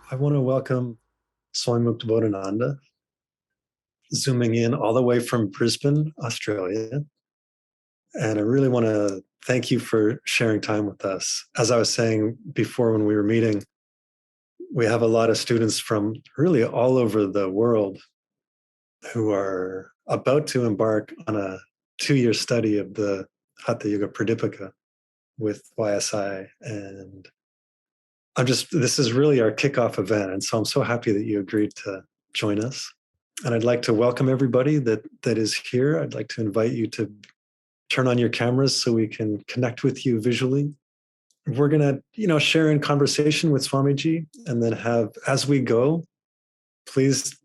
I want to welcome Swami Muktibodhananda, zooming in all the way from Brisbane, Australia. And I really want to thank you for sharing time with us. As I was saying before when we were meeting, we have a lot of students from really all over the world who are about to embark on a 2-year study of the Hatha Yoga Pradipika with YSI. And this is really our kickoff event. And so I'm so happy that you agreed to join us. And I'd like to welcome everybody that is here. I'd like to invite you to turn on your cameras so we can connect with you visually. We're going to, share in conversation with Swamiji, and then as we go, please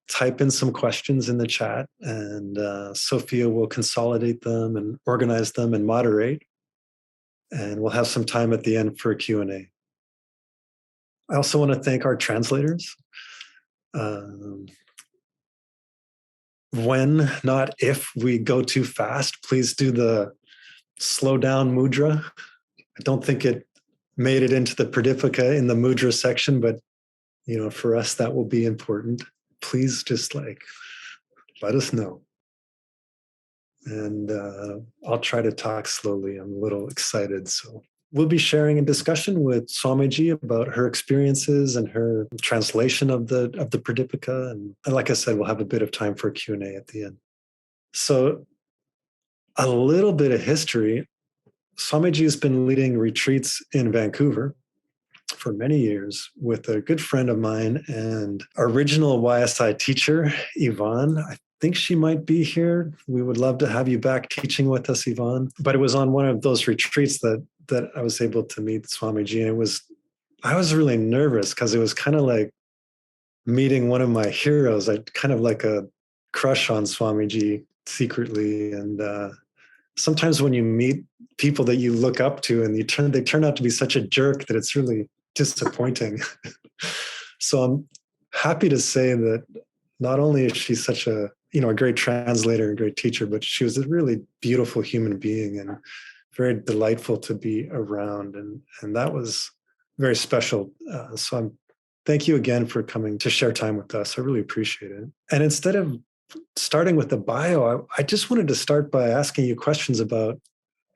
type in some questions in the chat, and Sophia will consolidate them and organize them and moderate. And we'll have some time at the end for a Q&A. I also want to thank our translators. When, not if, we go too fast, please do the slow down mudra. I don't think it made it into the Pradipika in the mudra section, but for us that will be important. Please just let us know. And I'll try to talk slowly. I'm a little excited, so we'll be sharing a discussion with Swamiji about her experiences and her translation of the Pradipika. And like I said, we'll have a bit of time for a Q&A at the end. So a little bit of history. Swamiji has been leading retreats in Vancouver for many years with a good friend of mine and original YSI teacher, Yvonne. I think she might be here. We would love to have you back teaching with us, Yvonne. But it was on one of those retreats that I was able to meet Swamiji. And I was really nervous because it was kind of like meeting one of my heroes. I kind of like a crush on Swamiji secretly. And sometimes when you meet people that you look up to and they turn out to be such a jerk that it's really disappointing. So I'm happy to say that not only is she such a great translator and great teacher, but she was a really beautiful human being and very delightful to be around. And that was very special. So thank you again for coming to share time with us. I really appreciate it. And instead of starting with the bio, I just wanted to start by asking you questions about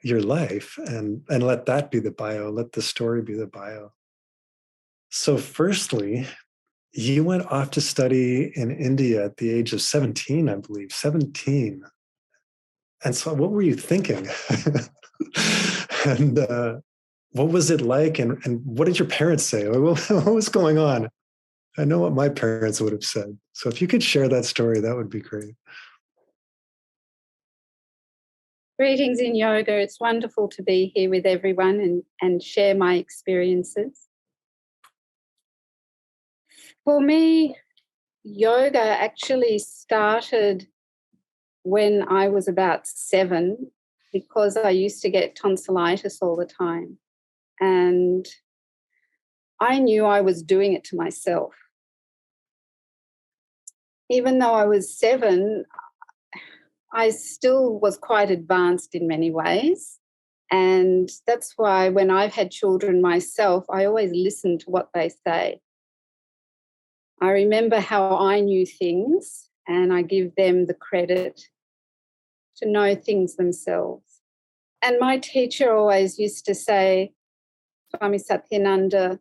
your life and let that be the bio, let the story be the bio. So firstly, you went off to study in India at the age of 17, I believe, 17. And so what were you thinking? And what was it like? And what did your parents say? What was going on? I know what my parents would have said. So if you could share that story, that would be great. Greetings in yoga. It's wonderful to be here with everyone and share my experiences. For me, yoga actually started when I was about 7 because I used to get tonsillitis all the time. And I knew I was doing it to myself. Even though I was 7, I still was quite advanced in many ways. And that's why when I've had children myself, I always listen to what they say. I remember how I knew things, and I give them the credit to know things themselves. And my teacher always used to say, Swami Satyananda,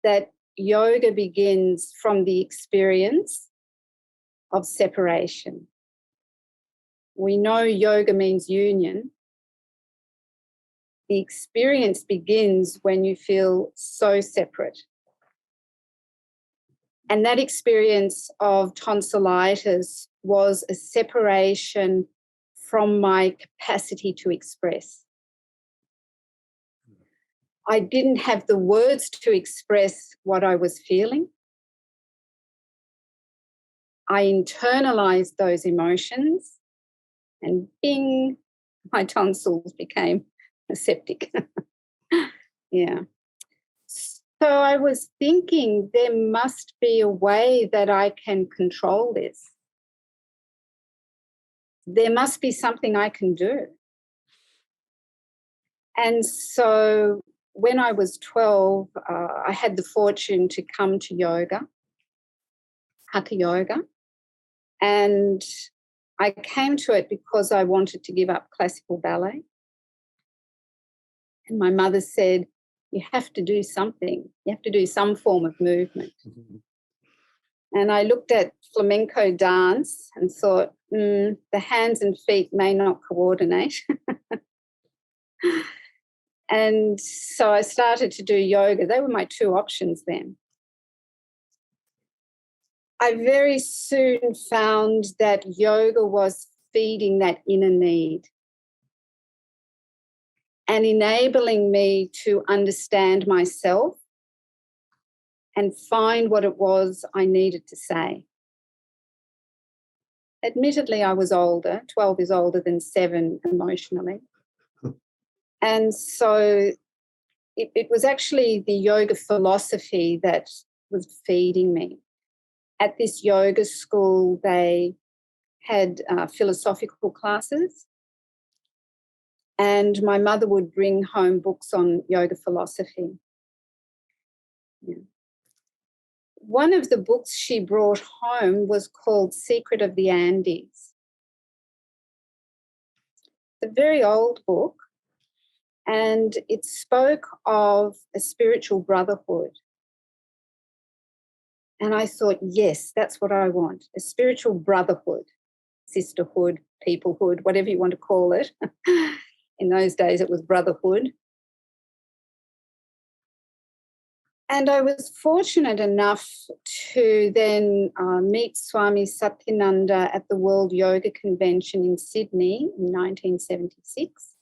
that yoga begins from the experience of separation. We know yoga means union. The experience begins when you feel so separate. And that experience of tonsillitis was a separation from my capacity to express. I didn't have the words to express what I was feeling. I internalized those emotions and bing, my tonsils became septic. Yeah. So I was thinking there must be a way that I can control this. There must be something I can do. And so when I was 12, I had the fortune to come to yoga, Hatha yoga, and I came to it because I wanted to give up classical ballet. And my mother said, you have to do something. You have to do some form of movement. Mm-hmm. And I looked at flamenco dance and thought, the hands and feet may not coordinate. And so I started to do yoga. They were my two options then. I very soon found that yoga was feeding that inner need and enabling me to understand myself and find what it was I needed to say. Admittedly, I was older. 12 is older than 7 emotionally. And so it was actually the yoga philosophy that was feeding me. At this yoga school, they had philosophical classes, and my mother would bring home books on yoga philosophy. Yeah. One of the books she brought home was called Secret of the Andes. It's a very old book, and it spoke of a spiritual brotherhood. And I thought, yes, that's what I want, a spiritual brotherhood, sisterhood, peoplehood, whatever you want to call it. In those days, it was brotherhood. And I was fortunate enough to then meet Swami Satyananda at the World Yoga Convention in Sydney in 1976.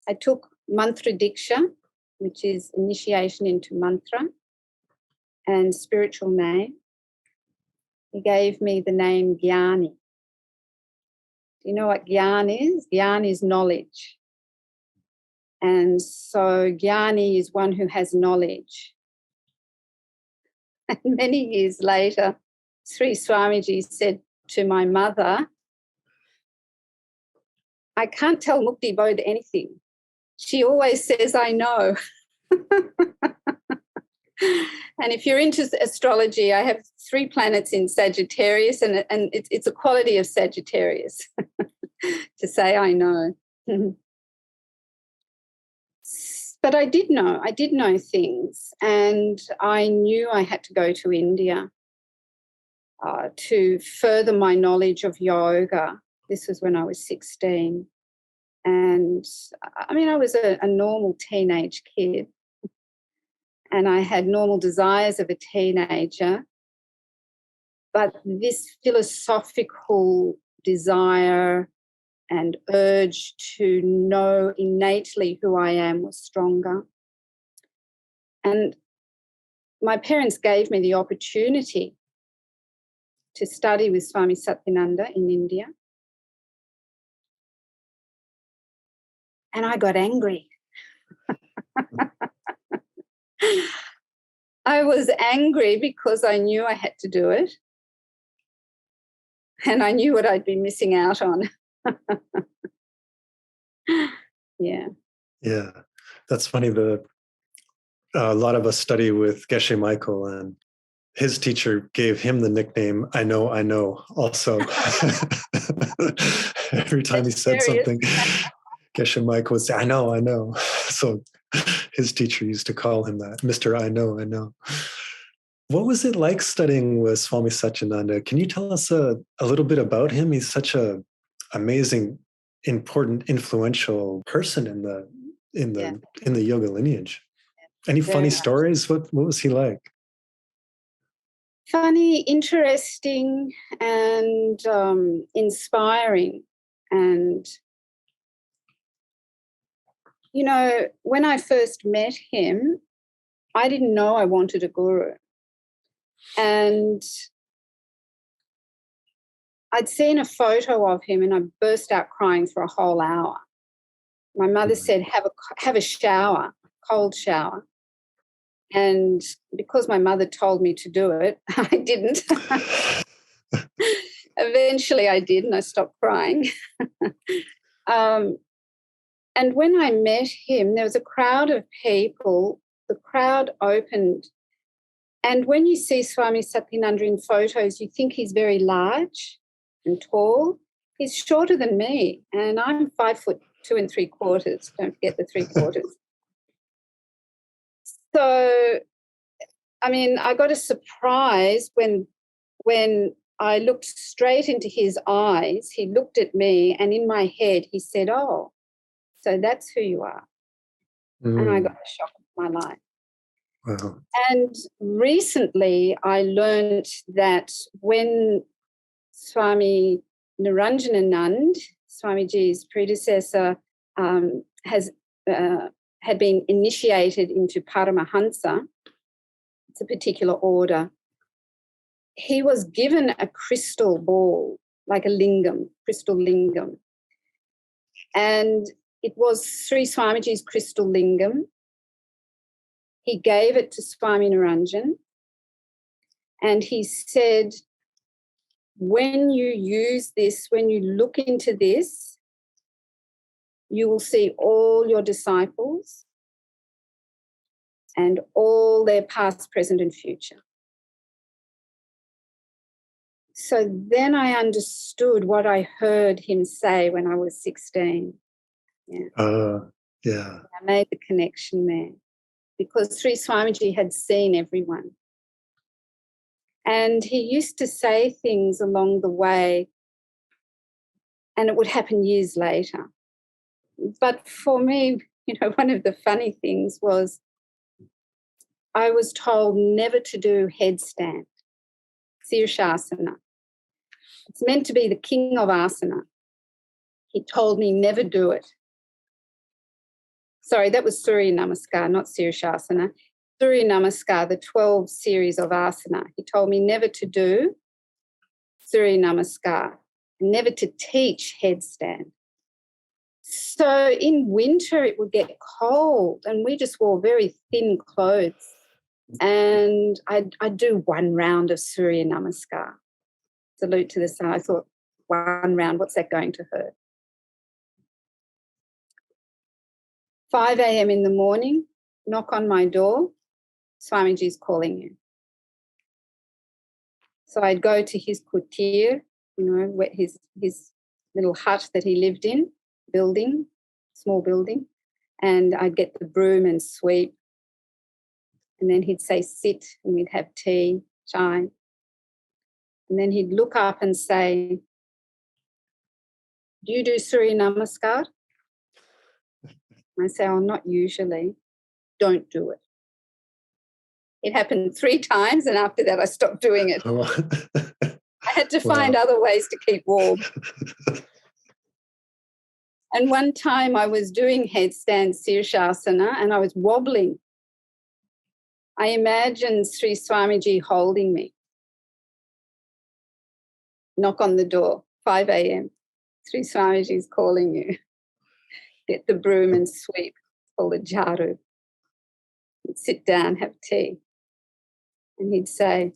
I took mantra diksha, which is initiation into mantra and spiritual name. He gave me the name Gyani. Do you know what Gyan is? Gyan is knowledge. And so Gyani is one who has knowledge. And many years later, Sri Swamiji said to my mother, I can't tell Muktibodh anything. She always says, I know. And if you're into astrology, I have 3 planets in Sagittarius, and it's a quality of Sagittarius to say I know. But I did know things, and I knew I had to go to India to further my knowledge of yoga. This was when I was 16. And I mean, I was a normal teenage kid, and I had normal desires of a teenager. But this philosophical desire and urge to know innately who I am was stronger. And my parents gave me the opportunity to study with Swami Satyananda in India. And I got angry. I was angry because I knew I had to do it. And I knew what I'd be missing out on. Yeah. Yeah. That's funny. A lot of us study with Geshe Michael, and his teacher gave him the nickname, I know, also. Every time he said something, Geshe Michael would say, I know. So his teacher used to call him that, Mr. I know. What was it like studying with Swami Satyananda? Can you tell us a little bit about him? He's such a amazing, important, influential person in the yoga lineage. Any funny stories? What was he like? Funny, interesting, and inspiring. And, you know, when I first met him, I didn't know I wanted a guru. And I'd seen a photo of him and I burst out crying for a whole hour. My mother said, have a shower, a cold shower. And because my mother told me to do it, I didn't. Eventually I did, and I stopped crying. And when I met him, there was a crowd of people. The crowd opened. And when you see Swami Satyananda in photos, you think he's very large and tall. He's shorter than me, and I'm 5'2 3/4. Don't forget the 3/4. So, I mean, I got a surprise when I looked straight into his eyes. He looked at me, and in my head, he said, "Oh, so that's who you are." And I got the shock of my life. Wow. And recently, I learned that when Swami Niranjananand, Swamiji's predecessor, had been initiated into Paramahansa, it's a particular order, he was given a crystal ball, like a lingam, crystal lingam. And it was Sri Swamiji's crystal lingam. He gave it to Swami Niranjan, and he said, when you use this, when you look into this, you will see all your disciples and all their past, present, and future. So then I understood what I heard him say when I was 16. Yeah. I made the connection there because Sri Swamiji had seen everyone. And he used to say things along the way, and it would happen years later. But for me, one of the funny things was I was told never to do headstand, Sirshasana. It's meant to be the king of asana. He told me never do it. Sorry, that was Surya Namaskar, not Sirshasana. Surya Namaskar, the 12 series of asana. He told me never to do Surya Namaskar, never to teach headstand. So in winter it would get cold and we just wore very thin clothes. And I'd do one round of Surya Namaskar. Salute to the sun. I thought, one round, what's that going to hurt? 5 a.m. in the morning, knock on my door, Swamiji's calling you. So I'd go to his kutir, his little hut that he lived in, building, small building, and I'd get the broom and sweep. And then he'd say, sit, and we'd have tea, chai. And then he'd look up and say, do you do Surya Namaskar? I say, oh, not usually. Don't do it. It happened 3 times, and after that I stopped doing it. I had to find other ways to keep warm. And one time I was doing headstand Sirshasana and I was wobbling. I imagined Sri Swamiji holding me. Knock on the door, 5 a.m. Sri Swamiji's calling you. Get the broom and sweep, call it jaru. He'd sit down, have tea. And he'd say,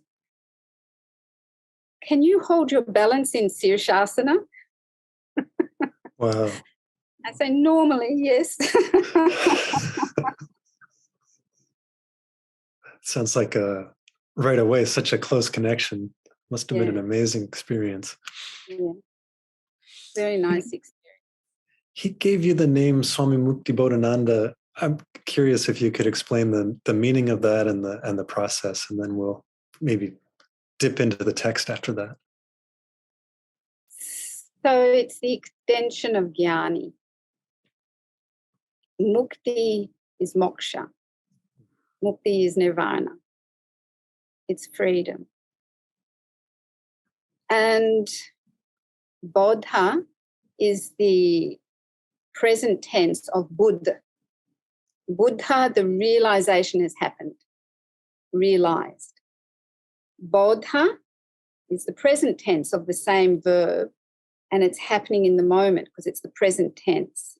can you hold your balance in Sirshasana? Wow. I say, normally, yes. Sounds like right away, such a close connection. Must have been an amazing experience. Yeah. Very nice experience. He gave you the name Swami Muktibodhananda. I'm curious if you could explain the meaning of that and the process, and then we'll maybe dip into the text after that. So it's the extension of Jnani. Mukti is moksha. Mukti is nirvana. It's freedom. And bodha is the present tense of Buddha. Buddha, the realization has happened, realized. Bodha is the present tense of the same verb, and it's happening in the moment because it's the present tense.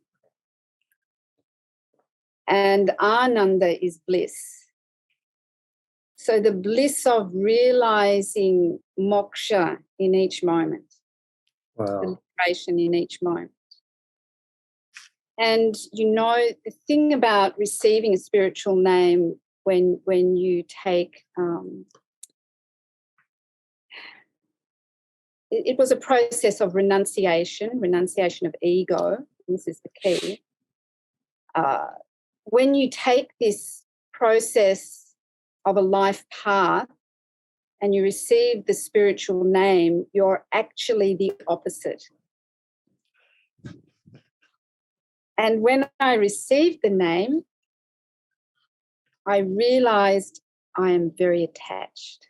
And Ananda is bliss. So the bliss of realizing moksha in each moment, the liberation in each moment. And, the thing about receiving a spiritual name when you take it was a process of renunciation of ego. This is the key. When you take this process of a life path and you receive the spiritual name, you're actually the opposite. And when I received the name, I realized I am very attached.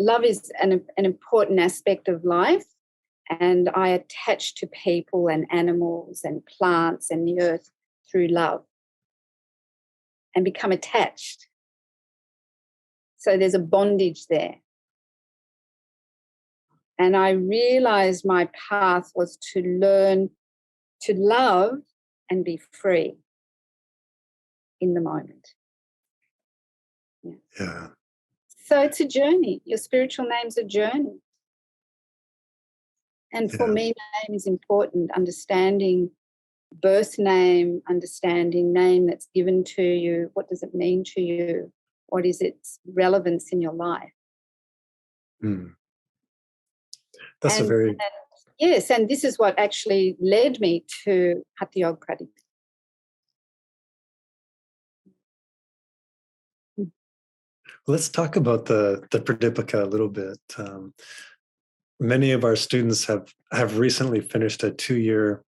Love is an important aspect of life, and I attach to people and animals and plants and the earth through love and become attached. So there's a bondage there. And I realized my path was to learn to love and be free in the moment. Yeah. So it's a journey. Your spiritual name's a journey. And for me, name is important. Understanding birth name, understanding name that's given to you. What does it mean to you? What is its relevance in your life? That's yes, and this is what actually led me to Hatha Yoga Pradipika. Let's talk about the Pradipika a little bit. Many of our students have recently finished a 2-year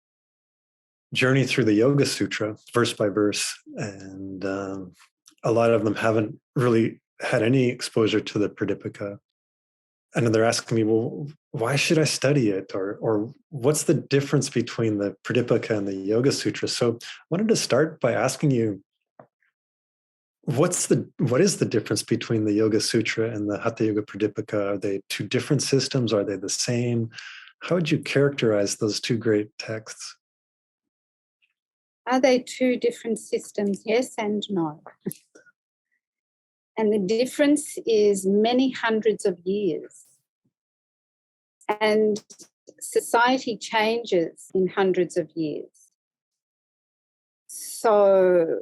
journey through the Yoga Sutra, verse by verse, and a lot of them haven't really had any exposure to the Pradipika. And they're asking me, well, why should I study it? Or what's the difference between the Pradipika and the Yoga Sutra? So I wanted to start by asking you, what is the difference between the Yoga Sutra and the Hatha Yoga Pradipika? Are they two different systems? Are they the same? How would you characterize those two great texts? Are they two different systems? Yes and no. And the difference is many hundreds of years. And society changes in hundreds of years. So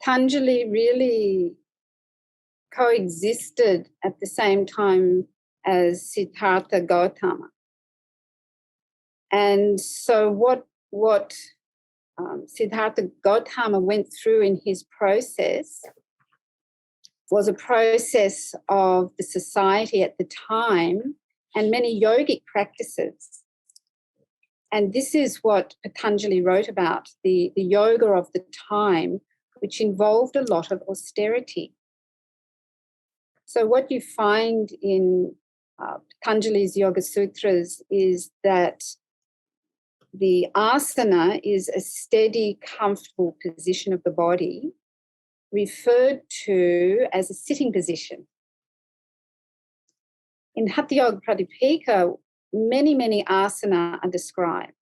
Patanjali really coexisted at the same time as Siddhartha Gautama. And so what Siddhartha Gautama went through in his process was a process of the society at the time and many yogic practices. And this is what Patanjali wrote about, the yoga of the time, which involved a lot of austerity. So what you find in Patanjali's Yoga Sutras is that the asana is a steady, comfortable position of the body, referred to as a sitting position. In Hatha Yoga Pradipika, many, many asana are described.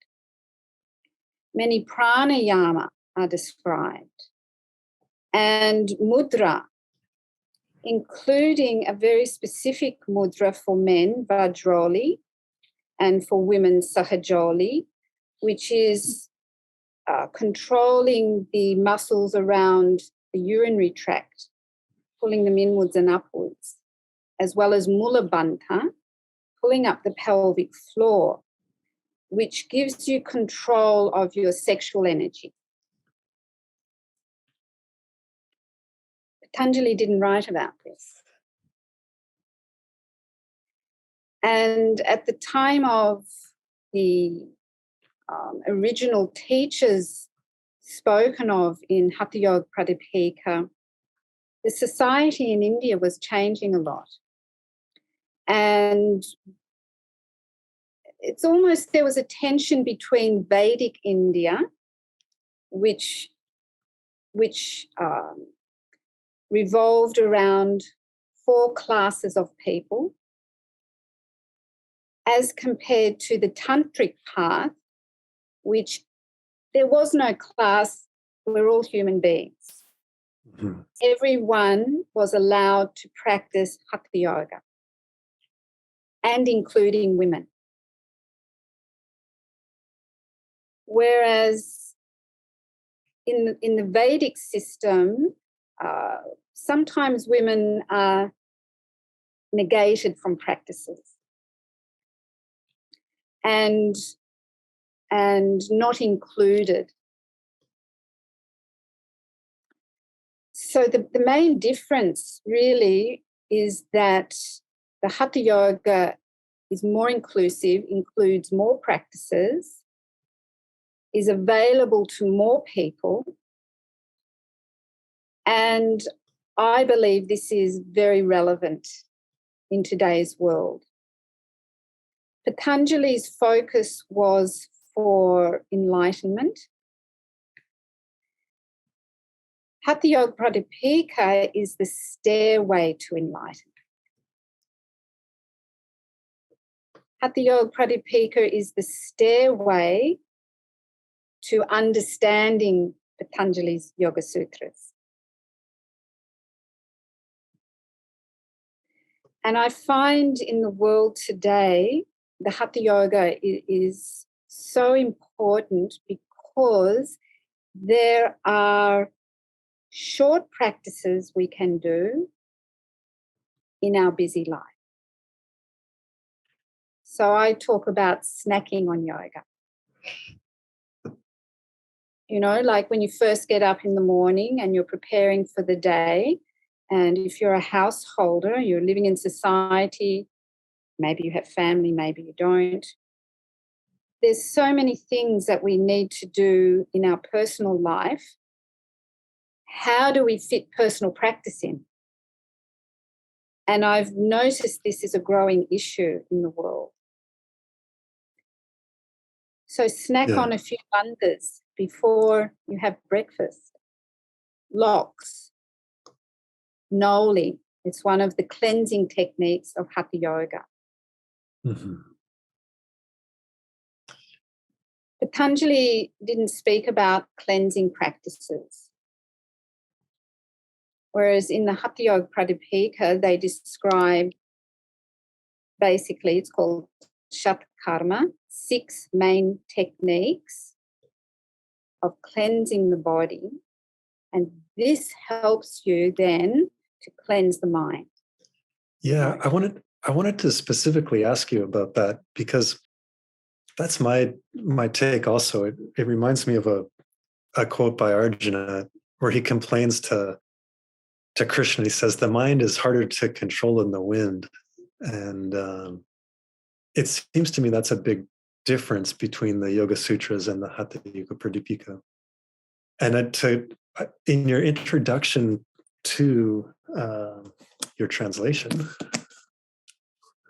Many pranayama are described. And mudra, including a very specific mudra for men, Vajroli, and for women, Sahajoli, which is controlling the muscles around the urinary tract, pulling them inwards and upwards, as well as Mulabandha, pulling up the pelvic floor, which gives you control of your sexual energy. Patanjali didn't write about this. And at the time of the original teachers spoken of in Hatha Yoga Pradipika, the society in India was changing a lot. And it's almost, there was a tension between Vedic India, which revolved around 4 classes of people, as compared to the tantric path, which there was no class, we're all human beings. Mm-hmm. Everyone was allowed to practice Hatha Yoga, and including women. Whereas in the Vedic system, sometimes women are negated from practices and not included. So the main difference really is that the Hatha Yoga is more inclusive, includes more practices, is available to more people, and I believe this is very relevant in today's world. Patanjali's focus was for enlightenment. Hatha Yoga Pradipika is the stairway to enlightenment. Hatha Yoga Pradipika is the stairway to understanding Patanjali's Yoga Sutras. And I find in the world today, the Hatha Yoga is so important because there are short practices we can do in our busy life. So I talk about snacking on yoga. You know, like when you first get up in the morning and you're preparing for the day, and if you're a householder, you're living in society, maybe you have family, maybe you don't. There's so many things that we need to do in our personal life. How do we fit personal practice in? And I've noticed this is a growing issue in the world. So snack on a few bandhas before you have breakfast. Lox, noli. It's one of the cleansing techniques of Hatha Yoga. Mm-hmm. Patanjali didn't speak about cleansing practices. Whereas in the Hatha Yoga Pradipika, they describe, basically it's called Shat Karma, 6 main techniques of cleansing the body. And this helps you then to cleanse the mind. Yeah, I wanted to specifically ask you about that because that's my take also. It reminds me of a quote by Arjuna where he complains to Krishna. He says, the mind is harder to control than the wind. And it seems to me that's a big difference between the Yoga Sutras and the Hatha Yoga Pradipika. And in your introduction to your translation,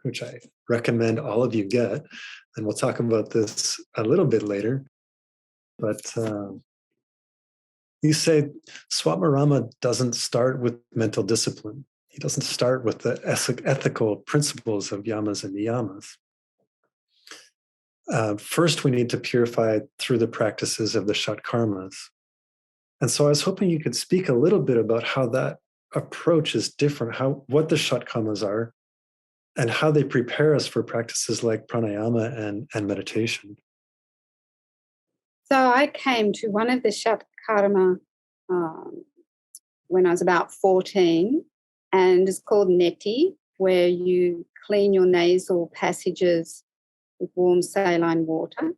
which I recommend all of you get, and we'll talk about this a little bit later, but you say Swamarama doesn't start with mental discipline. He doesn't start with the ethical principles of yamas and niyamas. First, we need to purify through the practices of the Shat Karmas. And so I was hoping you could speak a little bit about how that approach is different, what the Shat Karmas are, and how they prepare us for practices like pranayama and meditation. So I came to one of the Shat Karma when I was about 14, and it's called neti, where you clean your nasal passages with warm saline water.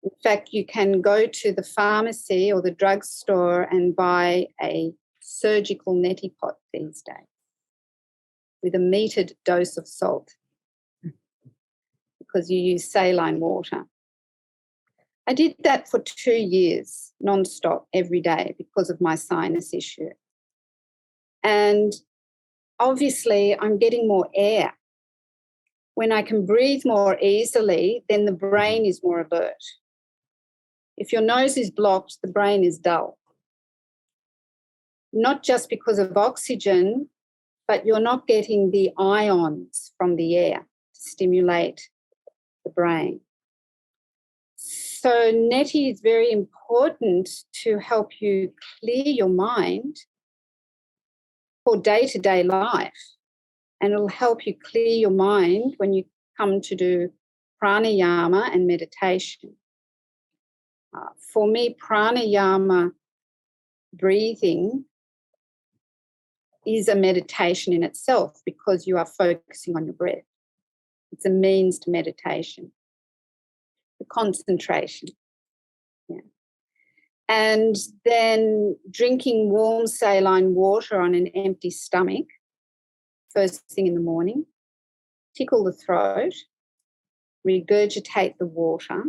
In fact, you can go to the pharmacy or the drugstore and buy a surgical neti pot these days with a metered dose of salt because you use saline water. I did that for 2 years, non-stop, every day because of my sinus issue. And obviously, I'm getting more air. When I can breathe more easily, then the brain is more alert. If your nose is blocked, the brain is dull. Not just because of oxygen, but you're not getting the ions from the air to stimulate the brain. So neti is very important to help you clear your mind for day-to-day life. And it'll help you clear your mind when you come to do pranayama and meditation. For me, pranayama breathing is a meditation in itself because you are focusing on your breath. It's a means to meditation, the concentration. Yeah. And then drinking warm saline water on an empty stomach, first thing in the morning, tickle the throat, regurgitate the water.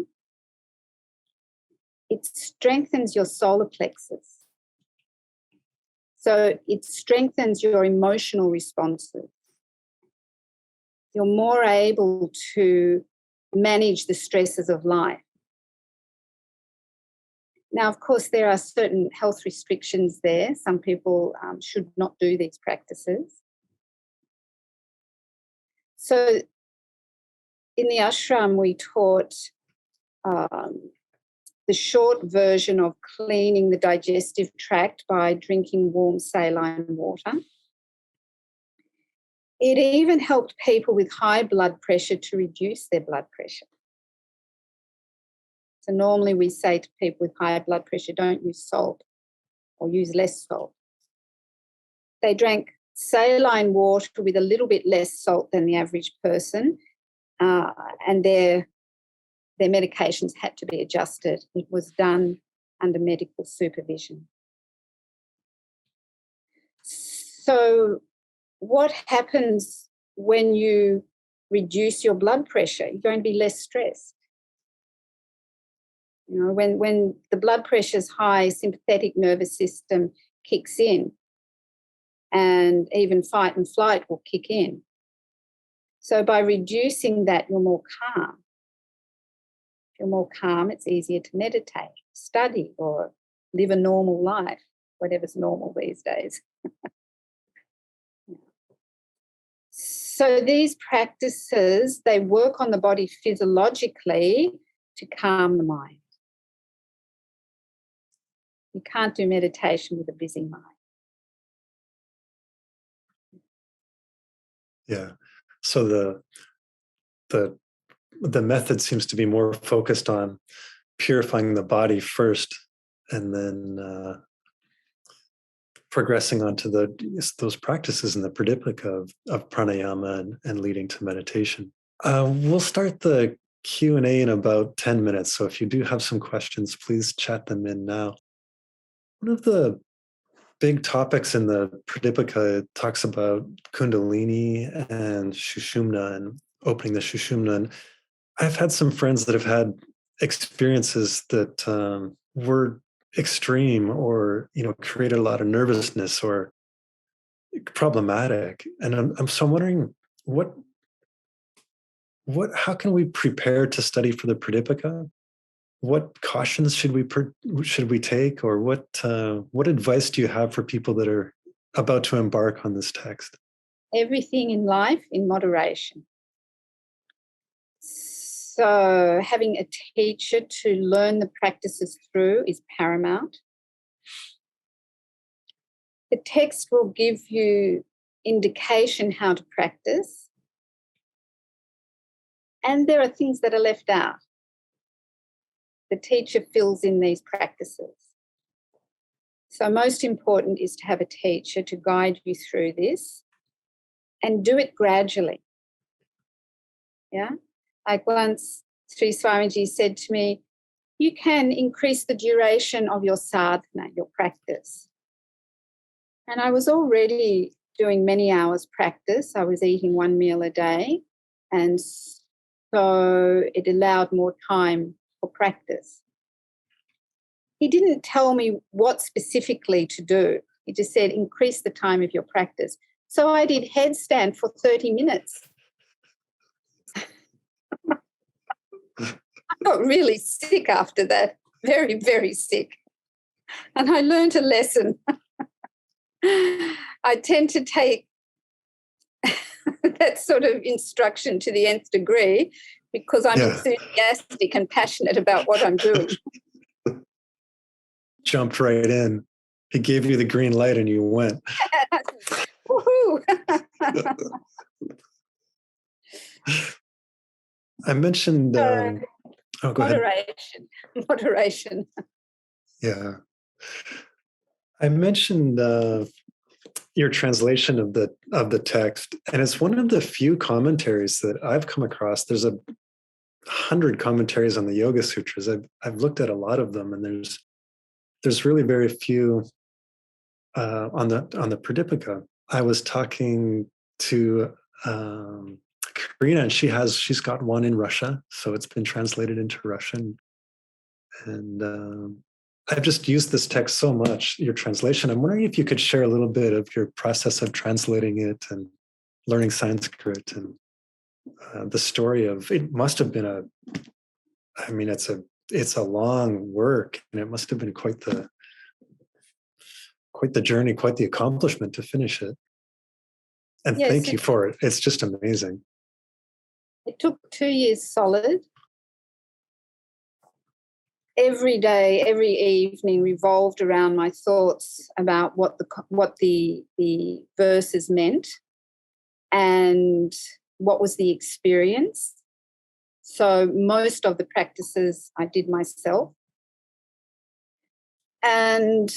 It strengthens your solar plexus. So it strengthens your emotional responses. You're more able to manage the stresses of life. Now, of course, there are certain health restrictions there. Some people should not do these practices. So in the ashram, we taught the short version of cleaning the digestive tract by drinking warm saline water. It even helped people with high blood pressure to reduce their blood pressure. So normally we say to people with high blood pressure, don't use salt or use less salt. They drank saline water with a little bit less salt than the average person, and their medications had to be adjusted. It was done under medical supervision. So what happens when you reduce your blood pressure? You're going to be less stressed. You know, when the blood pressure is high, sympathetic nervous system kicks in, and even fight and flight will kick in. So by reducing that, you're more calm. If you're more calm, it's easier to meditate, study, or live a normal life, whatever's normal these days. So these practices, they work on the body physiologically to calm the mind. You can't do meditation with a busy mind. Yeah. So the method seems to be more focused on purifying the body first, and then progressing onto those practices in the pradipika of pranayama and leading to meditation. We'll start the Q&A in about 10 minutes. So if you do have some questions, please chat them in now. One of the big topics in the pradipika talks about kundalini and shushumna and opening the shushumna. And I've had some friends that have had experiences that were extreme, or created a lot of nervousness or problematic. And I'm wondering how can we prepare to study for the pradipika? What cautions should we take, or what advice do you have for people that are about to embark on this text? Everything in life in moderation. So having a teacher to learn the practices through is paramount. The text will give you indication how to practice, and there are things that are left out. The teacher fills in these practices. So most important is to have a teacher to guide you through this, and do it gradually. Yeah? Like once Sri Swamiji said to me, you can increase the duration of your sadhana, your practice. And I was already doing many hours practice. I was eating one meal a day, and so it allowed more time for practice. He didn't tell me what specifically to do. He just said, increase the time of your practice. So I did headstand for 30 minutes. I got really sick after that, very, very sick. And I learned a lesson. I tend to take that sort of instruction to the nth degree because I'm enthusiastic and passionate about what I'm doing. Jumped right in. He gave you the green light and you went. Woohoo! I mentioned Oh, go ahead. Moderation. Yeah. I mentioned your translation of the text, and it's one of the few commentaries that I've come across. There's 100 commentaries on the Yoga Sutras. I've looked at a lot of them, and there's really very few on the Pradipika. I was talking to Karina, and she's got one in Russia, so it's been translated into Russian. And I've just used this text so much, your translation. I'm wondering if you could share a little bit of your process of translating it and learning Sanskrit, and the story of it. Must have been it's a long work, and it must have been quite the journey, quite the accomplishment to finish it. And Yes, thank you for it. It's just amazing. It took 2 years solid. Every day, every evening revolved around my thoughts about what the verses meant and what was the experience. So most of the practices I did myself. And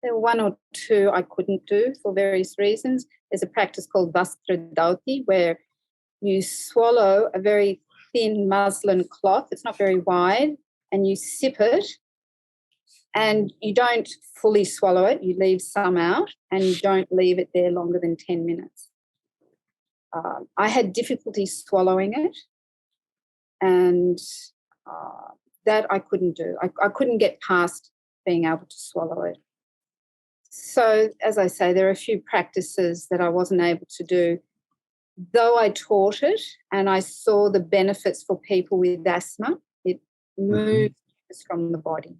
there were one or two I couldn't do for various reasons. There's a practice called Vastradauti, where you swallow a very thin muslin cloth. It's not very wide, and you sip it, and you don't fully swallow it. You leave some out, and you don't leave it there longer than 10 minutes. I had difficulty swallowing it, and that I couldn't do. I couldn't get past being able to swallow it. So, as I say, there are a few practices that I wasn't able to do, though I taught it and I saw the benefits for people with asthma. It moves from the body.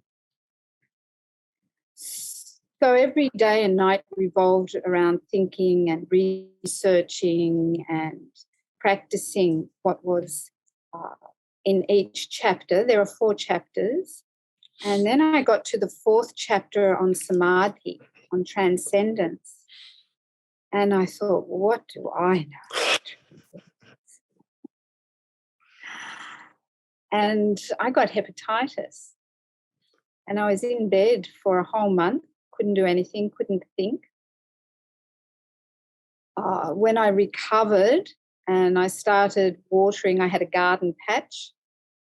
So every day and night revolved around thinking and researching and practicing what was in each chapter. There are 4 chapters. And then I got to the 4th chapter on samadhi, on transcendence. And I thought, what do I know? And I got hepatitis. And I was in bed for a whole month, couldn't do anything, couldn't think. When I recovered and I started watering, I had a garden patch,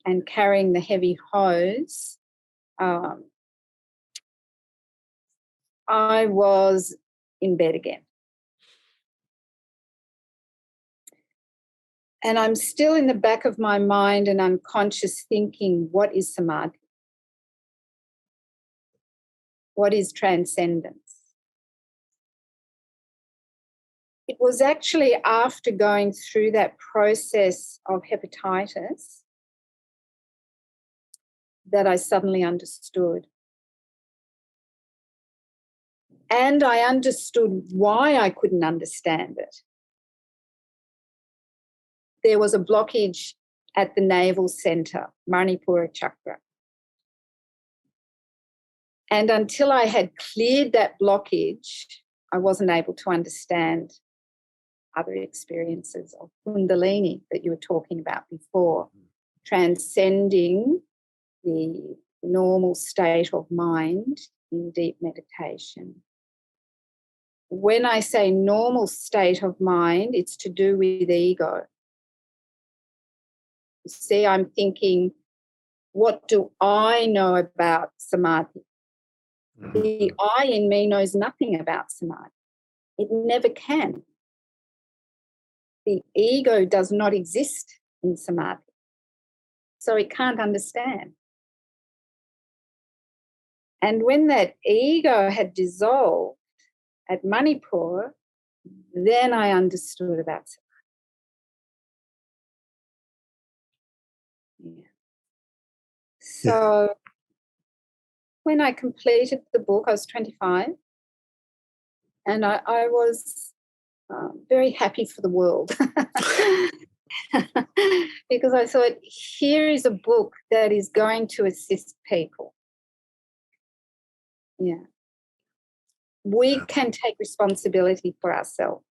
and carrying the heavy hose, I was in bed again. And I'm still in the back of my mind and unconscious thinking, what is samadhi? What is transcendence? It was actually after going through that process of hepatitis that I suddenly understood. And I understood why I couldn't understand it. There was a blockage at the navel center, Manipura chakra. And until I had cleared that blockage, I wasn't able to understand other experiences of Kundalini that you were talking about before, transcending the normal state of mind in deep meditation. When I say normal state of mind, it's to do with ego. You see, I'm thinking, what do I know about samadhi? The I in me knows nothing about samadhi. It never can. The ego does not exist in samadhi, so it can't understand. And when that ego had dissolved at Manipur, then I understood about samadhi. So when I completed the book, I was 25, and I was very happy for the world because I thought, here is a book that is going to assist people. Yeah. We can take responsibility for ourselves.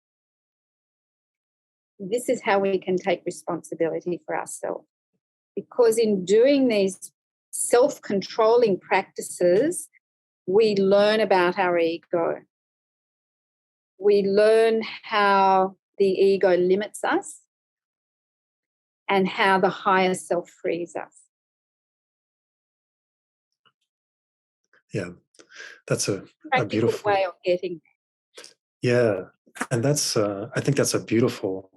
This is how we can take responsibility for ourselves. because in doing these self-controlling practices, we learn about our ego. We learn how the ego limits us and how the higher self frees us. Yeah, that's a Beautiful way of getting there. Yeah, and that's I think that's a beautiful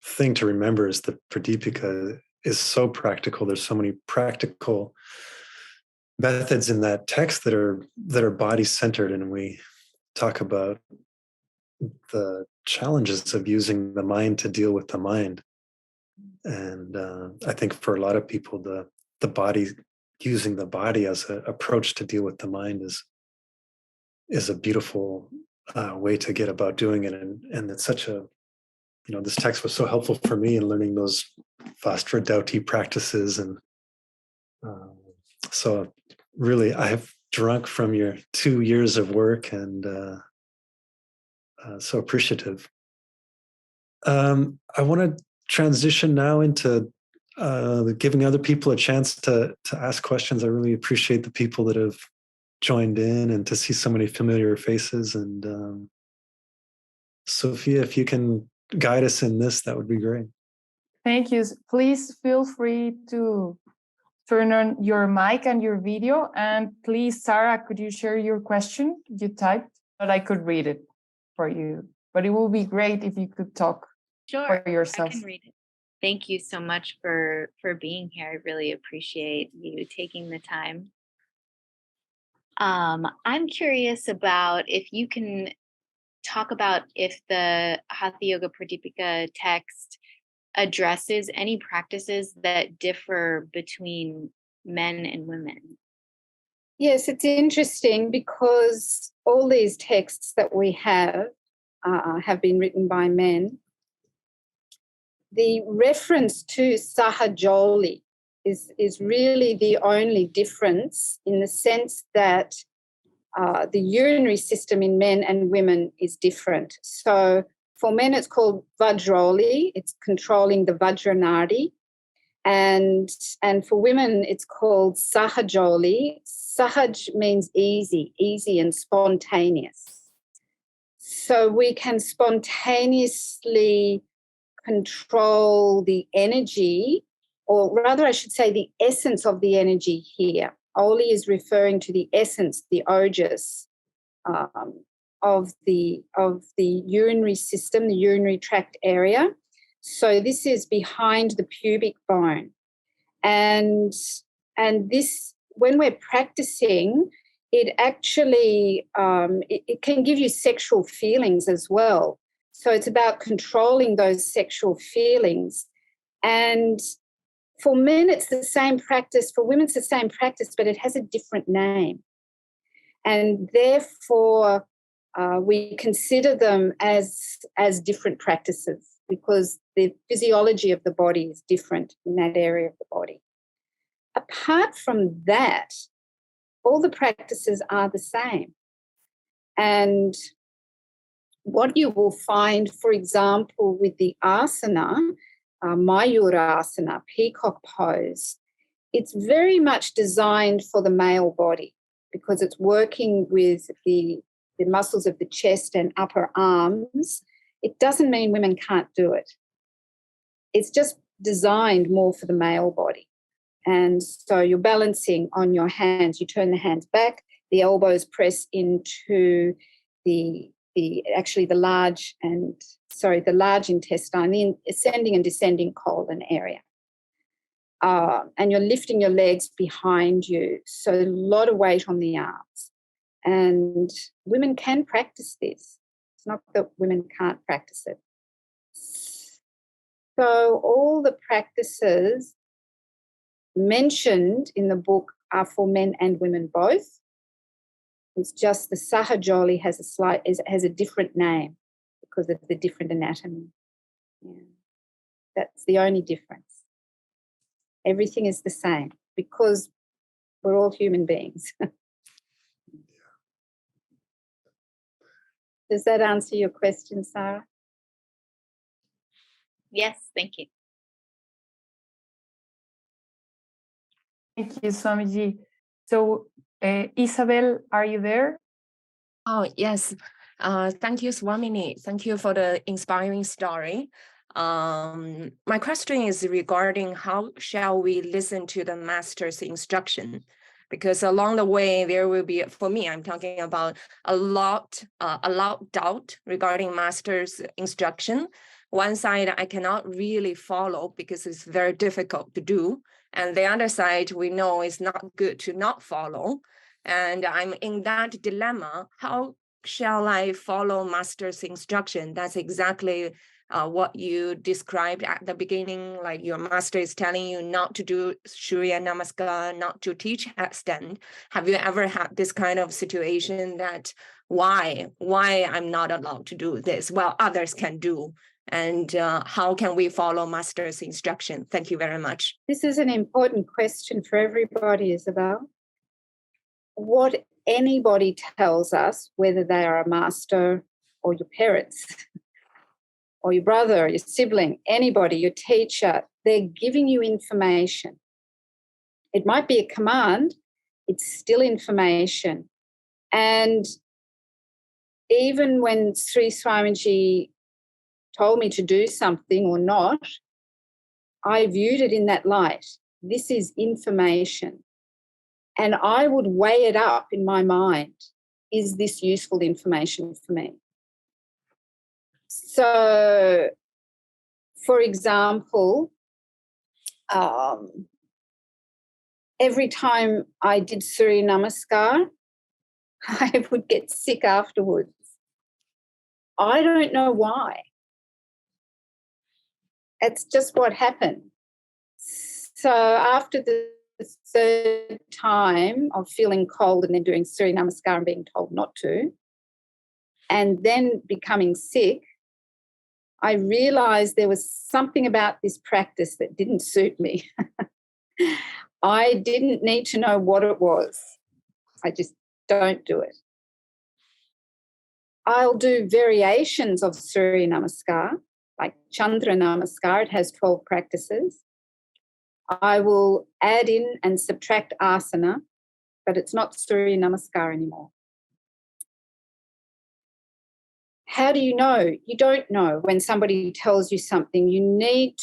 thing to remember, is the Pradipika is so practical. There's so many practical methods in that text that are body centered, and we talk about the challenges of using the mind to deal with the mind. And I think for a lot of people, the body, using the body as an approach to deal with the mind is a beautiful way to get about doing it. And it's such a, this text was so helpful for me in learning those Vajradauti practices. And so really, I have drunk from your 2 years of work, and so appreciative. I want to transition now into giving other people a chance to ask questions. I really appreciate the people that have joined in, and to see so many familiar faces. And Sophia, if you can guide us in this, that would be great. Thank you. Please feel free to turn on your mic and your video. And please, Sarah, could you share your question you typed, but I could read it for you. But it would be great if you could talk for yourself. I can read it. Thank you so much for being here. I really appreciate you taking the time. I'm curious about if you can talk about if the Hatha Yoga Pradipika text addresses any practices that differ between men and women. Yes, it's interesting because all these texts that we have been written by men. The reference to Sahajoli is really the only difference, in the sense that the urinary system in men and women is different. So for men, it's called Vajroli. It's controlling the Vajranadi. And for women, it's called Sahajoli. Sahaj means easy and spontaneous. So we can spontaneously control the energy, or rather I should say the essence of the energy here. Earle is referring to the essence, the ojas, of the urinary system, the urinary tract area. So this is behind the pubic bone. And this, when we're practicing, it actually, it can give you sexual feelings as well. So it's about controlling those sexual feelings. And for men, it's the same practice. For women, it's the same practice, but it has a different name. And therefore, we consider them as different practices, because the physiology of the body is different in that area of the body. Apart from that, all the practices are the same. And what you will find, for example, with the asana, Mayurasana, peacock pose, it's very much designed for the male body, because it's working with the muscles of the chest and upper arms. It doesn't mean women can't do it. It's just designed more for the male body. And so you're balancing on your hands. You turn the hands back, the elbows press into the large intestine, the ascending and descending colon area. And you're lifting your legs behind you. So a lot of weight on the arms. And women can practice this. It's not that women can't practice it. So all the practices mentioned in the book are for men and women both. It's just the Sahajoli has a different name because of the different anatomy. Yeah. That's the only difference. Everything is the same because we're all human beings. Does that answer your question, Sarah? Yes, thank you. Thank you, Swamiji. So, Isabel, are you there? Oh, yes. Thank you, Swamini. Thank you for the inspiring story. My question is regarding how shall we listen to the master's instruction? Because along the way, there will be, for me, I'm talking about a lot doubt regarding master's instruction. One side I cannot really follow because it's very difficult to do. And the other side we know is not good to not follow. And I'm in that dilemma. How shall I follow master's instruction? That's exactly what you described at the beginning, like your master is telling you not to do Surya Namaskar, not to teach handstand. Have you ever had this kind of situation that why I'm not allowed to do this while others can do? And how can we follow master's instruction? Thank you very much. This is an important question for everybody, Isabel. What anybody tells us, whether they are a master or your parents or your brother, your sibling, anybody, your teacher, they're giving you information. It might be a command, it's still information. And even when Sri Swamiji told me to do something or not, I viewed it in that light. This is information. And I would weigh it up in my mind. Is this useful information for me? So, for example, every time I did Surya Namaskar, I would get sick afterwards. I don't know why. It's just what happened. So after the third time of feeling cold and then doing Surya Namaskar and being told not to, and then becoming sick, I realised there was something about this practice that didn't suit me. I didn't need to know what it was. I just don't do it. I'll do variations of Surya Namaskar, like Chandra Namaskar. It has 12 practices. I will add in and subtract asana, but it's not Surya Namaskar anymore. How do you know? You don't know when somebody tells you something. You need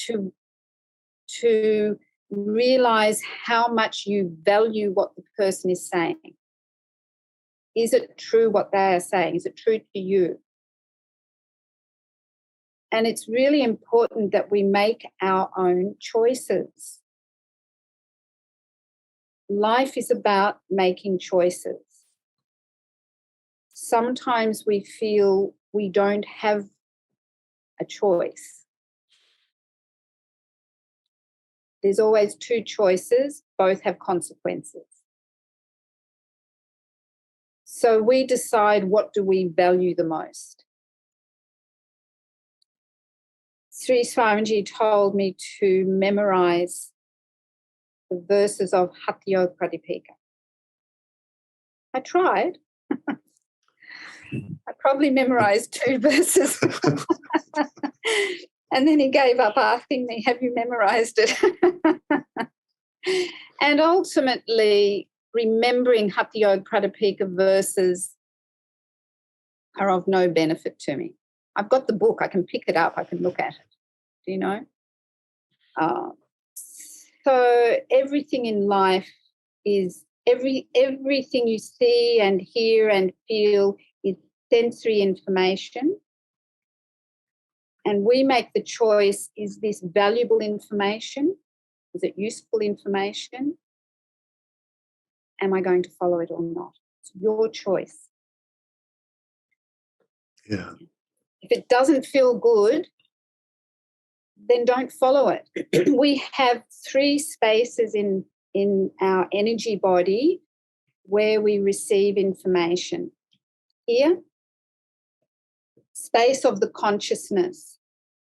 to realise how much you value what the person is saying. Is it true what they are saying? Is it true to you? And it's really important that we make our own choices. Life is about making choices. Sometimes we feel we don't have a choice. There's always two choices, both have consequences. So we decide, what do we value the most? Sri Swamiji told me to memorise the verses of Hatha Yoga Pradipika. I tried. I probably memorised 2 verses. And then he gave up asking me, have you memorised it? And ultimately, remembering Hatha Yoga Pradipika verses are of no benefit to me. I've got the book. I can pick it up. I can look at it. Do you know? So everything in life is, everything you see and hear and feel is sensory information. And we make the choice, is this valuable information? Is it useful information? Am I going to follow it or not? It's your choice. Yeah. If it doesn't feel good, then don't follow it. We have 3 spaces in our energy body where we receive information. Here, space of the consciousness.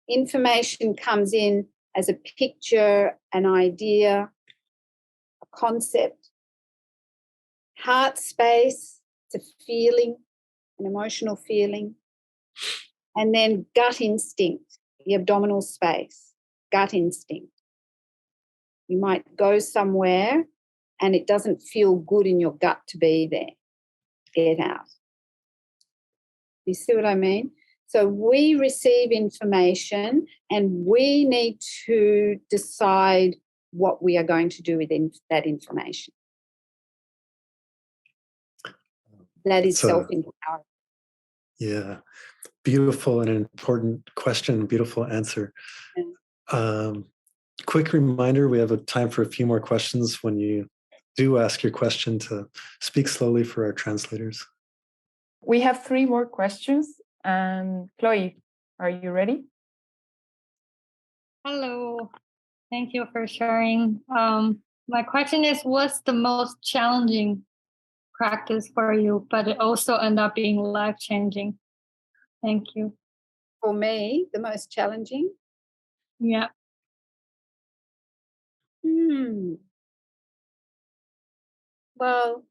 Information comes in as a picture, an idea, a concept. Heart space, it's a feeling, an emotional feeling. And then gut instinct, the abdominal space, gut instinct. You might go somewhere and it doesn't feel good in your gut to be there. Get out. You see what I mean? So we receive information and we need to decide what we are going to do with that information. That is self-empowerment. Yeah. Beautiful and important question, beautiful answer. Yeah. Quick reminder, we have a time for a few more questions. When you do ask your question, to speak slowly for our translators. We have 3 more questions. And Chloe, are you ready? Hello. Thank you for sharing. My question is, what's the most challenging practice for you, but it also end up being life-changing? Thank you. For me, the most challenging? Yeah. Well,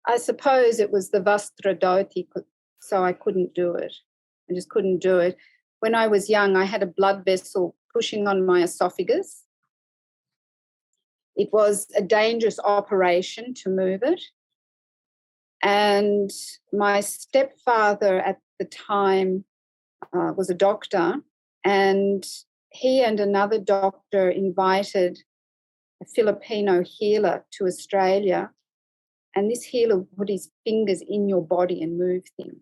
I suppose it was the Vastradoti, so I couldn't do it. I just couldn't do it. When I was young, I had a blood vessel pushing on my esophagus. It was a dangerous operation to move it. And my stepfather at the time was a doctor, and he and another doctor invited a Filipino healer to Australia, and this healer put his fingers in your body and move things.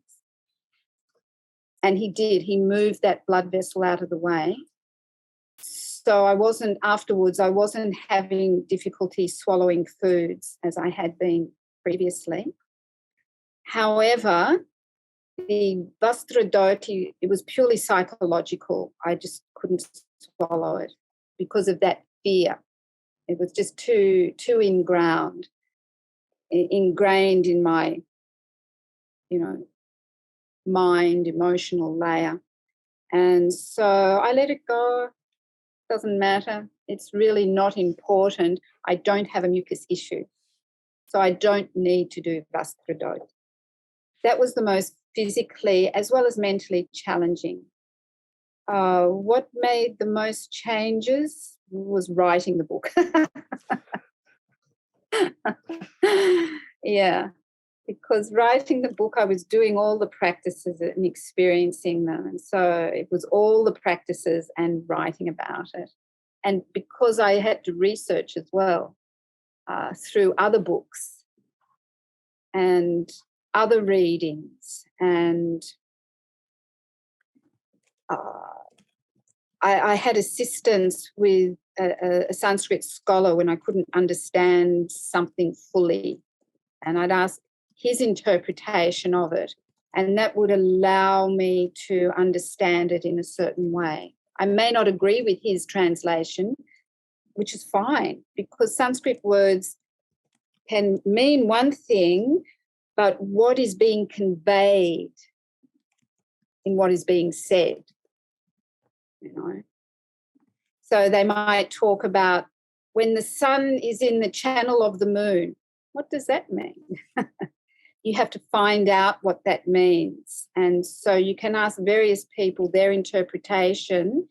And he did. He moved that blood vessel out of the way. So I wasn't having difficulty swallowing foods as I had been previously. However, the Vastradoti, it was purely psychological. I just couldn't swallow it because of that fear. It was just too ingrained in my, mind, emotional layer. And so I let it go. Doesn't matter. It's really not important. I don't have a mucus issue. So I don't need to do Vastradoti. That was the most physically as well as mentally challenging. What made the most changes was writing the book. Yeah, because writing the book, I was doing all the practices and experiencing them. And so it was all the practices and writing about it. And because I had to research as well through other books and other readings, and I had assistance with a Sanskrit scholar when I couldn't understand something fully, and I'd ask his interpretation of it, and that would allow me to understand it in a certain way. I may not agree with his translation, which is fine, because Sanskrit words can mean one thing, but what is being conveyed in what is being said, So they might talk about when the sun is in the channel of the moon. What does that mean? You have to find out what that means. And so you can ask various people their interpretation,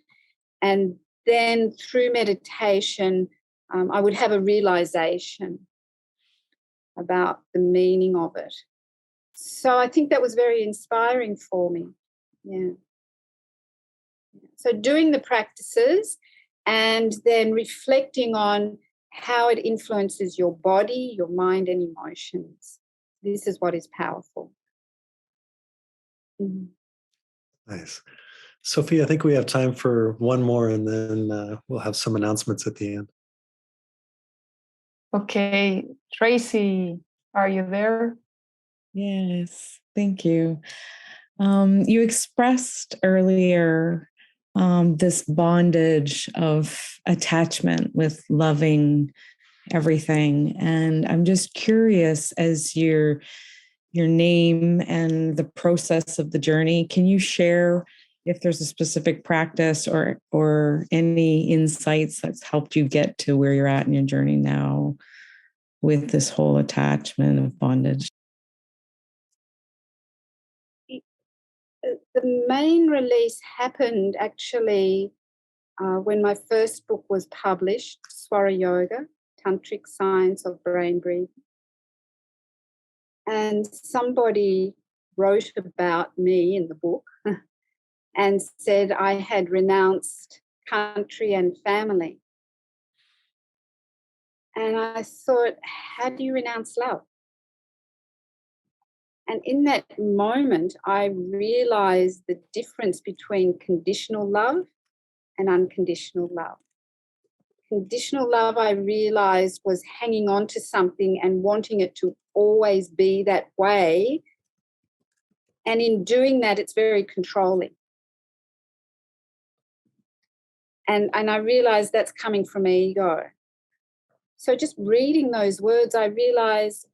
and then through meditation, I would have a realization about the meaning of it. So I think that was very inspiring for me. Yeah. So doing the practices and then reflecting on how it influences your body, your mind, and emotions. This is what is powerful. Mm-hmm. Nice. Sophie, I think we have time for one more, and then we'll have some announcements at the end. Okay, Tracy, are you there? Yes, thank you. You expressed earlier this bondage of attachment with loving everything. And I'm just curious, as your name and the process of the journey, can you share if there's a specific practice or any insights that's helped you get to where you're at in your journey now with this whole attachment of bondage? The main release happened actually when my first book was published, Swara Yoga. tantric science of brain breathing. And somebody wrote about me in the book and said I had renounced country and family. And I thought, how do you renounce love? And in that moment, I realized the difference between conditional love and unconditional love. Conditional love, I realized, was hanging on to something and wanting it to always be that way. And in doing that, it's very controlling. And I realized that's coming from ego. So just reading those words, I realized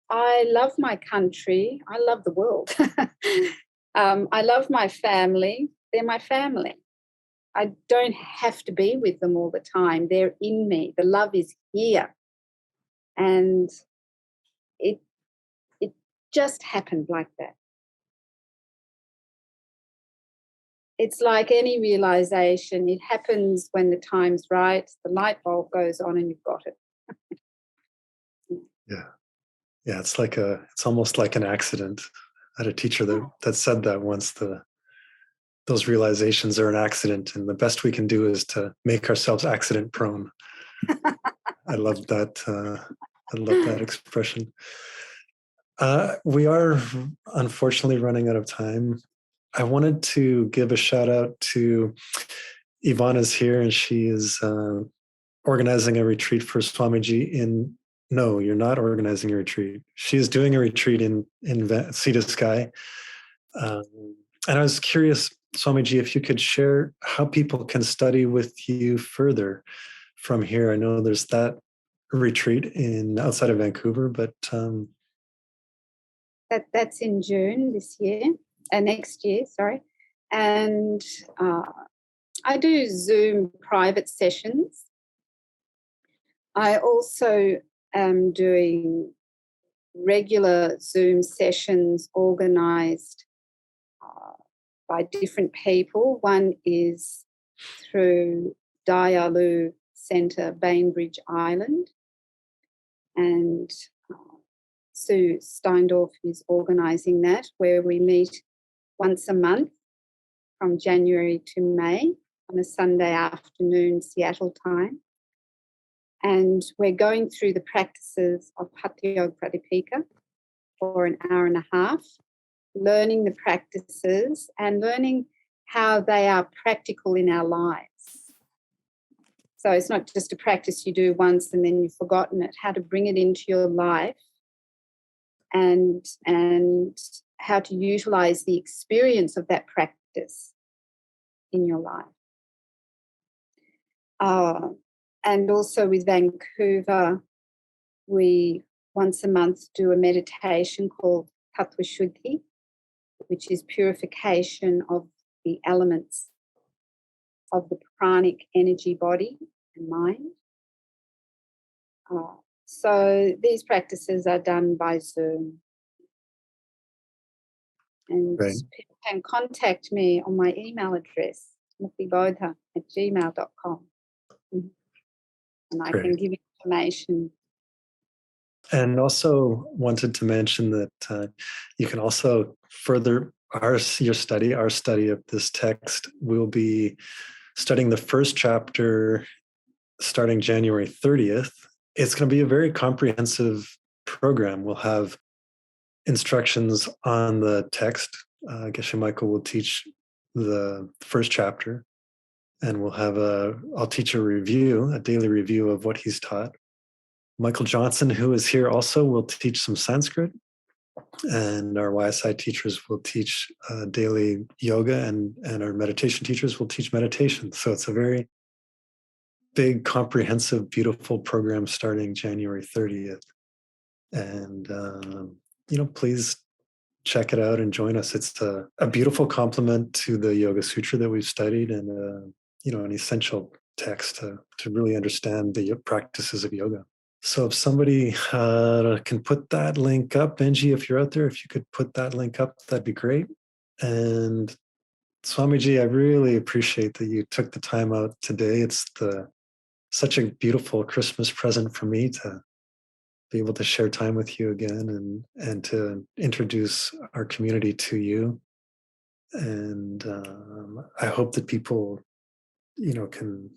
I love my country. I love the world. I love my family. They're my family. I don't have to be with them all the time. They're in me. The love is here. And it just happened like that. It's like any realization. It happens when the time's right. The light bulb goes on and you've got it. Yeah. Yeah, it's almost like an accident. I had a teacher that said that once, those realizations are an accident, and the best we can do is to make ourselves accident prone. I love that. I love that expression. We are unfortunately running out of time. I wanted to give a shout out to Ivana's here, and she is organizing a retreat for Swamiji No, you're not organizing a retreat. She is doing a retreat in Sea to Sky. And I was curious, Swamiji, if you could share how people can study with you further from here. I know there's that retreat outside of Vancouver, but that's in June next year, sorry. And I do Zoom private sessions. I also am doing regular Zoom sessions organised by different people. One is through Dialu Centre, Bainbridge Island, and Sue Steindorf is organising that, where we meet once a month from January to May on a Sunday afternoon, Seattle time. And we're going through the practices of Hatha Yoga Pradipika for an hour and a half, learning the practices and learning how they are practical in our lives. So it's not just a practice you do once and then you've forgotten it, how to bring it into your life and how to utilise the experience of that practice in your life. And also with Vancouver, we once a month do a meditation called Tattva Shuddhi, which is purification of the elements of the pranic energy body and mind. So these practices are done by Zoom. And right. People can contact me on my email address, muktibodha@gmail.com. And I can give information. And also wanted to mention that you can also further our study of this text. We'll be studying the first chapter starting January 30th. It's going to be a very comprehensive program. We'll have instructions on the text. Geshe Michael will teach the first chapter, and I'll teach a daily review of what he's taught. Michael Johnson, who is here also, will teach some Sanskrit, and our YSI teachers will teach daily yoga, and our meditation teachers will teach meditation. So it's a very big, comprehensive, beautiful program starting January 30th. And, please check it out and join us. It's a beautiful complement to the Yoga Sutra that we've studied, and, an essential text to really understand the practices of yoga. So if somebody can put that link up, Benji, if you're out there, if you could put that link up, that'd be great. And Swamiji, I really appreciate that you took the time out today. It's the such a beautiful Christmas present for me to be able to share time with you again and to introduce our community to you. And I hope that people, can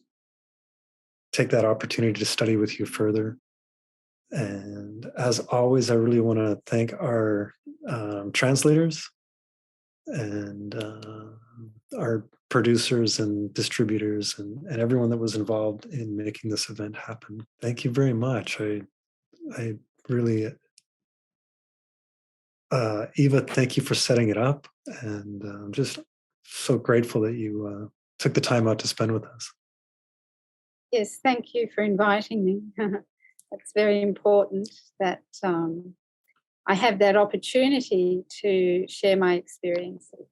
take that opportunity to study with you further. And as always, I really want to thank our translators and our producers and distributors and everyone that was involved in making this event happen. Thank you very much. I really, Eva, thank you for setting it up. And I'm just so grateful that you took the time out to spend with us. Yes, thank you for inviting me. It's very important that I have that opportunity to share my experiences.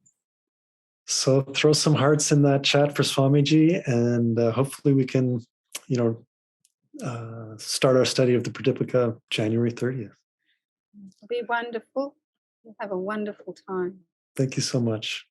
So throw some hearts in that chat for Swamiji, and hopefully we can, start our study of the Pradipika January 30th. It'll be wonderful. We'll have a wonderful time. Thank you so much.